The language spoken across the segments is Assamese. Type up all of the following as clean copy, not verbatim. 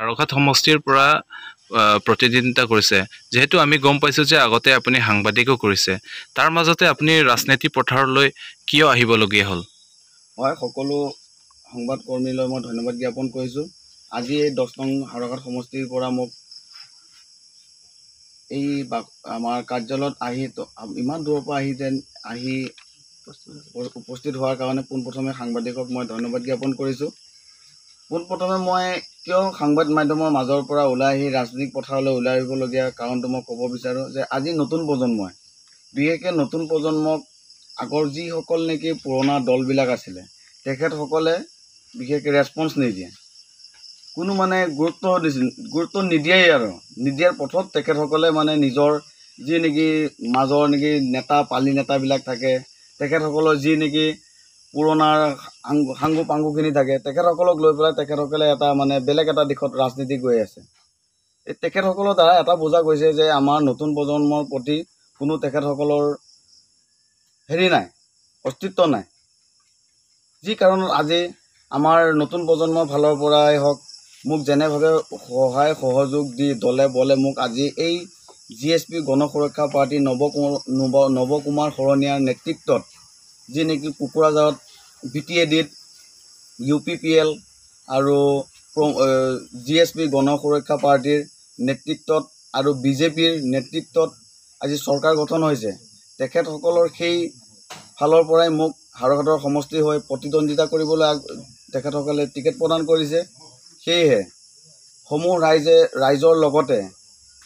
হাৰঘাট সমষ্টিৰ পৰা প্ৰতিদ্বন্দ্বিতা কৰিছে যেহেতু আমি গম পাইছোঁ যে আগতে আপুনি সাংবাদিকো কৰিছে তাৰ মাজতে আপুনি ৰাজনীতি পথাৰলৈ কিয় আহিবলগীয়া হ'ল হয় সকলো সংবাদ কৰ্মীলৈ মই ধন্যবাদ জ্ঞাপন কৰিছোঁ আজি এই 10 নং হাৰঘাট সমষ্টিৰ পৰা মোক এই আমাৰ কাৰ্যালয়ত আহি ইমান দূৰৰ পৰা আহি উপস্থিত হোৱাৰ কাৰণে পোনপ্ৰথমে সাংবাদিকক মই ধন্যবাদ জ্ঞাপন কৰিছোঁ পোনপ্ৰথমে মই কিয় সংবাদ মাধ্যমৰ মাজৰ পৰা ওলাই আহি ৰাজনৈতিক পথাৰলৈ ওলাই আহিবলগীয়া কাৰণটো মই ক'ব বিচাৰোঁ যে আজি নতুন প্ৰজন্মই বিশেষকৈ নতুন প্ৰজন্মক আগৰ যিসকল নেকি পুৰণা দলবিলাক আছিলে তেখেতসকলে বিশেষকৈ ৰেছপন্স নিদিয়ে কোনো মানে গুৰুত্ব নিদিয়েই আৰু নিদিয়াৰ পথত তেখেতসকলে মানে নিজৰ যি নেকি মাজৰ নেকি নেতা পালি নেতাবিলাক থাকে তেখেতসকলৰ যি নেকি পুৰণাৰ সাংগু পাংগুখিনি থাকে তেখেতসকলক লৈ পেলাই তেখেতসকলে এটা মানে বেলেগ এটা দিশত ৰাজনীতি গৈ আছে এই তেখেতসকলৰ দ্বাৰা এটা বুজা গৈছে যে আমাৰ নতুন প্ৰজন্মৰ প্ৰতি কোনো তেখেতসকলৰ হেৰি নাই অস্তিত্ব নাই যি কাৰণত আজি আমাৰ নতুন প্ৰজন্মৰ ফালৰ পৰাই হওক মোক যেনেভাৱে সহায় সহযোগ দি দলে বলে মোক আজি এই GSP গণ সুৰক্ষা পাৰ্টি নৱকুমাৰ শৰণীয়াৰ নেতৃত্বত যি নেকি কুকুৰাঝাৰত BTADত UPPL আৰু GSP গণ সুৰক্ষা পাৰ্টিৰ নেতৃত্বত আৰু BJPৰ নেতৃত্বত আজি চৰকাৰ গঠন হৈছে তেখেতসকলৰ সেই ফালৰ পৰাই মোক হাৰঘাটৰ সমষ্টি হৈ প্ৰতিদ্বন্দ্বিতা কৰিবলৈ তেখেতসকলে টিকেট প্ৰদান কৰিছে সেয়েহে সমূহ ৰাইজৰ লগতে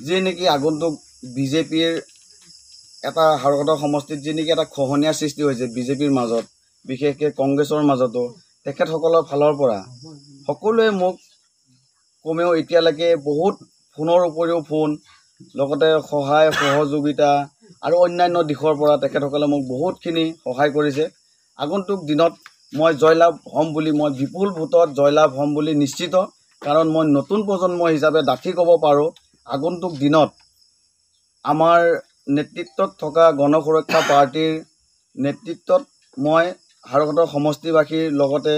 যি নেকি আগন্তুক BJPৰ এটা হাৰঘাটৰ সমষ্টিত যি নেকি এটা খহনীয়া সৃষ্টি হৈছে BJPৰ মাজত বিশেষকৈ কংগ্ৰেছৰ মাজতো তেখেতসকলৰ ফালৰ পৰা সকলোৱে মোক কমেও এতিয়ালৈকে বহুত ফোনৰ উপৰিও ফোন লগতে সহায় সহযোগিতা আৰু অন্যান্য দিশৰ পৰা তেখেতসকলে মোক বহুতখিনি সহায় কৰিছে আগন্তুক দিনত মই জয়লাভ হ'ম বুলি মই বিপুল ভোটত জয়লাভ হ'ম বুলি নিশ্চিত কাৰণ মই নতুন প্ৰজন্ম হিচাপে ডাঠি ক'ব পাৰোঁ আগন্তুক দিনত আমাৰ নেতৃত্বত থকা গণ সুৰক্ষা পাৰ্টিৰ নেতৃত্বত মই হাৰঘাটৰ সমষ্টিবাসীৰ লগতে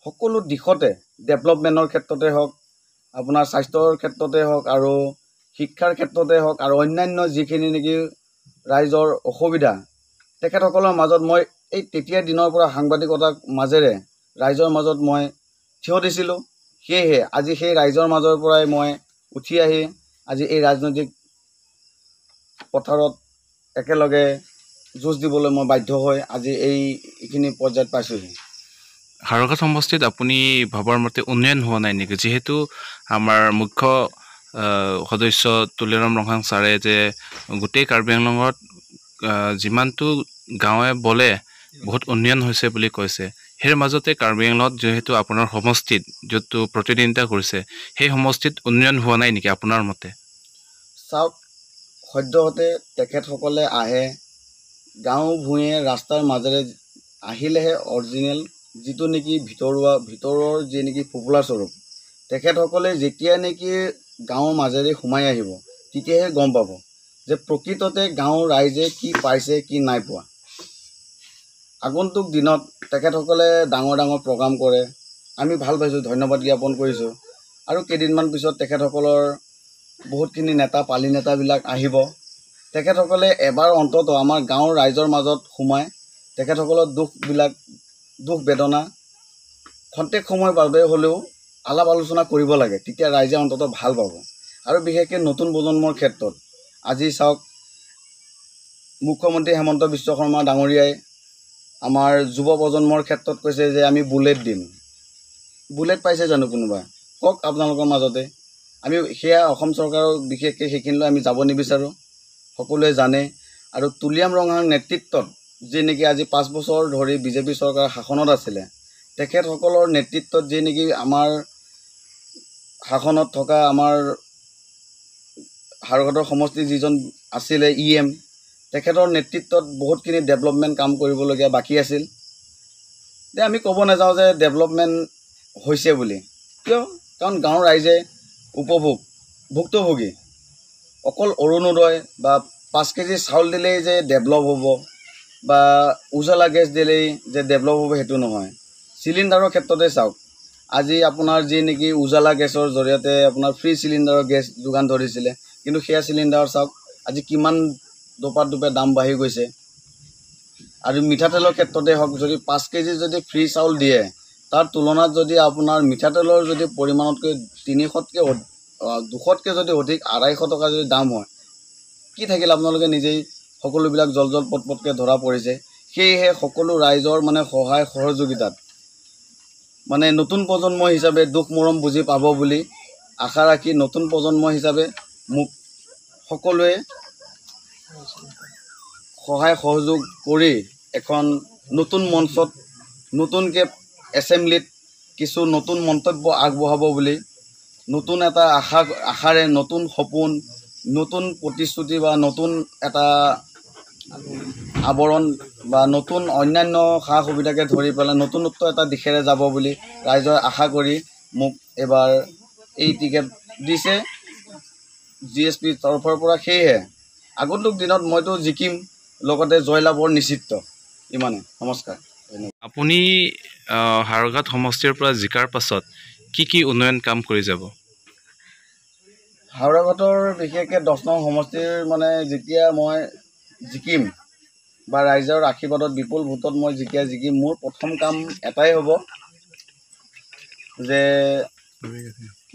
সকলো দিশতে ডেভেলপমেণ্টৰ ক্ষেত্ৰতে হওক আপোনাৰ স্বাস্থ্যৰ ক্ষেত্ৰতে হওক আৰু শিক্ষাৰ ক্ষেত্ৰতে হওক আৰু অন্যান্য যিখিনি নেকি ৰাইজৰ অসুবিধা তেখেতসকলৰ মাজত মই এই তেতিয়াৰ দিনৰ পৰা সাংবাদিকতাৰ মাজেৰে ৰাইজৰ মাজত মই থিয় দিছিলোঁ সেয়েহে আজি সেই ৰাইজৰ মাজৰ পৰাই মই উঠি আহি আজি এই ৰাজনৈতিক পথাৰত একেলগে যুঁজ দিবলৈ মই বাধ্য হৈ আজি এইখিনি পৰ্যায়ত পাইছোঁহি হাৰঘাট সমষ্টিত আপুনি ভাবৰ মতে উন্নয়ন হোৱা নাই নেকি যেহেতু আমাৰ মুখ্য সদস্য তুলিৰাম ৰংহাং ছাৰে যে গোটেই কাৰ্বি আংলঙত যিমানটো গাঁৱে বলে বহুত উন্নয়ন হৈছে বুলি কৈছে সেই মাজতে কাৰ্বি আংলঙত যেহেতু আপোনাৰ সমষ্টিত য'ত প্ৰতিদ্বন্দ্বিতা কৰিছে সেই সমষ্টিত উন্নয়ন হোৱা নাই নেকি আপোনাৰ মতে চাওক সদ্যহতে তেখেতসকলে আহে গাঁও ভূঞে ৰাস্তাৰ মাজেৰে আহিলেহে অৰিজিনেল যিটো নেকি ভিতৰৰ যি নেকি পপুলাৰ স্বৰূপ তেখেতসকলে যেতিয়া নেকি গাঁৱৰ মাজেৰে সোমাই আহিব তেতিয়াহে গম পাব যে প্ৰকৃততে গাঁৱৰ ৰাইজে কি পাইছে কি নাই পোৱা আগন্তুক দিনত তেখেতসকলে ডাঙৰ প্ৰগ্ৰাম কৰে আমি ভাল পাইছোঁ ধন্যবাদ জ্ঞাপন কৰিছোঁ আৰু কেইদিনমান পিছত তেখেতসকলৰ বহুতখিনি নেতা পালি নেতাবিলাক আহিব তেখেতসকলে এবাৰ অন্তত আমাৰ গাঁৱৰ ৰাইজৰ মাজত সোমাই তেখেতসকলৰ দুখ বেদনা খন্তেক সময়ৰ বাবে হ'লেও আলাপ আলোচনা কৰিব লাগে তেতিয়া ৰাইজে অন্তত ভাল পাব আৰু বিশেষকৈ নতুন প্ৰজন্মৰ ক্ষেত্ৰত আজি চাওক মুখ্যমন্ত্ৰী হেমন্ত বিশ্ব শৰ্মা ডাঙৰীয়াই আমাৰ যুৱ প্ৰজন্মৰ ক্ষেত্ৰত কৈছে যে আমি বুলেট দিম বুলেট পাইছে জানো কোনোবা কওক আপোনালোকৰ মাজতে আমি সেয়া অসম চৰকাৰৰ বিশেষকৈ সেইখিনিলৈ আমি যাব নিবিচাৰোঁ সকলোৱে জানে আৰু তুলিৰাম ৰংহাং নেতৃত্বত যি নেকি আজি 5 বছৰ ধৰি BJP চৰকাৰ শাসনত আছিলে তেখেতসকলৰ নেতৃত্বত যি নেকি আমাৰ শাসনত থকা আমাৰ হাৰঘাটৰ সমষ্টি যিজন আছিলে EM তেখেতৰ নেতৃত্বত বহুতখিনি ডেভেলপমেণ্ট কাম কৰিবলগীয়া বাকী আছিল যে আমি ক'ব নাযাওঁ যে ডেভেলপমেণ্ট হৈছে বুলি কিয় কাৰণ গাঁৱৰ ৰাইজে ভুক্তভোগী অকল অৰুণোদয় বা 5 কেজি চাউল দিলেই যে ডেভেলপ হ'ব বা উজালা গেছ দিলেই যে ডেভেলপ হ'ব সেইটো নহয় চিলিণ্ডাৰৰ ক্ষেত্ৰতে চাওক আজি আপোনাৰ যি নেকি উজালা গেছৰ জৰিয়তে আপোনাৰ ফ্ৰী চিলিণ্ডাৰৰ গেছ যোগান ধৰিছিলে, কিন্তু সেয়া চিলিণ্ডাৰ চাওক আজি কিমান দুপে দাম বাঢ়ি গৈছে। আৰু মিঠাতেলৰ ক্ষেত্ৰতে হওক, যদি 5 কেজি যদি ফ্ৰী চাউল দিয়ে, তাৰ তুলনাত যদি আপোনাৰ মিঠাতেলৰ যদি পৰিমাণতকৈ 200তকৈ যদি অধিক 250 টকা যদি দাম হয়, কি থাকিল আপোনালোকে নিজেই সকলোবিলাক জল পটপটকৈ ধৰা পৰিছে। সেয়েহে সকলো ৰাইজৰ মানে সহায় সহযোগিতাত মানে নতুন প্ৰজন্ম হিচাপে দুখ মৰম বুজি পাব বুলি আশা ৰাখি নতুন প্ৰজন্ম হিচাপে মোক সকলোৱে সহায় সহযোগ কৰি এখন নতুন মঞ্চত নতুনকৈ এছেম্বলিত কিছু নতুন মন্তব্য আগবঢ়াব বুলি নতুন এটা আশাৰে নতুন সপোন, নতুন প্ৰতিশ্ৰুতি বা নতুন এটা আৱৰণ বা নতুন অন্যান্য সা সুবিধাকে ধৰি পেলাই নতুনত্ব এটা দিশেৰে যাব বুলি ৰাইজৰ আশা কৰি মোক এবাৰ এই টিকেট দিছে GSP তৰফৰ পৰা। সেয়েহে আগন্তুক দিনত মইতো জিকিম, লগতে জয়লাভৰ নিশ্চিত। ইমানে। নমস্কাৰ। আপুনি হাৰঘাট সমষ্টিৰ পৰা জিকাৰ পাছত কি উন্নয়ন কাম কৰি যাব? হাওৰাঘাটৰ বিশেষকৈ 10 নং সমষ্টিৰ মানে যেতিয়া মই জিকিম বা ৰাইজৰ আশীৰ্বাদত বিপুল ভোটত মই জিকিম, মোৰ প্ৰথম কাম এটাই হ'ব যে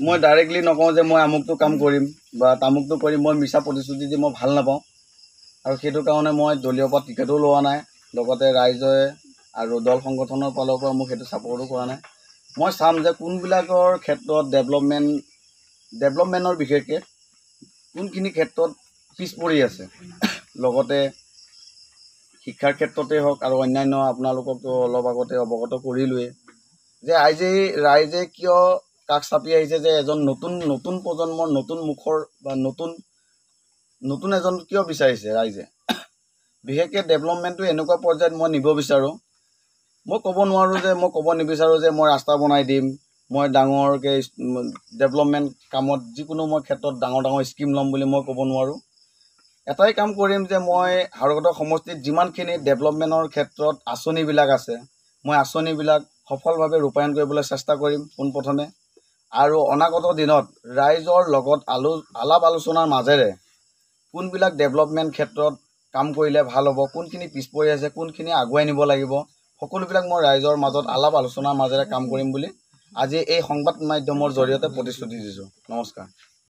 মই ডাইৰেক্টলি নকওঁ যে মই আমুকটো কাম কৰিম বা তামুকটো কৰিম। মই মিছা প্ৰতিশ্ৰুতি দি মই ভাল নাপাওঁ, আৰু সেইটো কাৰণে মই দলীয় পৰা টিকেটো লোৱা নাই, লগতে ৰাইজে আৰু দল সংগঠনৰ ফালৰ পৰা মোক সেইটো ছাপৰ্টো কৰা নাই। মই চাম যে কোনবিলাকৰ ক্ষেত্ৰত ডেভেলপমেণ্টৰ বিশেষকৈ কোনখিনি ক্ষেত্ৰত পিছ পৰি আছে, লগতে শিক্ষাৰ ক্ষেত্ৰতে হওক আৰু অন্যান্য আপোনালোককতো অলপ আগতে অৱগত কৰিলোৱেই যে আজি ৰাইজে কিয় কাষ চাপি আহিছে যে এজন নতুন প্ৰজন্মৰ নতুন মুখৰ বা নতুন এজন কিয় বিচাৰিছে ৰাইজে। বিশেষকৈ ডেভেলপমেণ্টটো এনেকুৱা পৰ্যায়ত মই নিব বিচাৰোঁ। মই ক'ব নিবিচাৰোঁ যে মই ৰাস্তা বনাই দিম, মই ডাঙৰকৈ ডেভেলপমেণ্ট কামত যিকোনো মই ক্ষেত্ৰত ডাঙৰ স্কিম ল'ম বুলি মই ক'ব নোৱাৰোঁ। এটাই কাম কৰিম যে মই হাওৰাঘাট সমষ্টিত যিমানখিনি ডেভেলপমেণ্টৰ ক্ষেত্ৰত আঁচনিবিলাক আছে, মই আঁচনিবিলাক সফলভাৱে ৰূপায়ণ কৰিবলৈ চেষ্টা কৰিম পোনপ্ৰথমে। আৰু অনাগত দিনত ৰাইজৰ লগত আলাপ আলোচনাৰ মাজেৰে কোনবিলাক ডেভেলপমেণ্ট ক্ষেত্ৰত কাম কৰিলে ভাল হ'ব, কোনখিনি পিছ পৰি আছে, কোনখিনি আগুৱাই নিব লাগিব, সকলোবিলাক মই ৰাইজৰ মাজত আলাপ আলোচনাৰ মাজেৰে কাম কৰিম বুলি আজি এই সংবাদ মাধ্যমৰ জৰিয়তে প্ৰতিশ্ৰুতি দিছোঁ। নমস্কাৰ।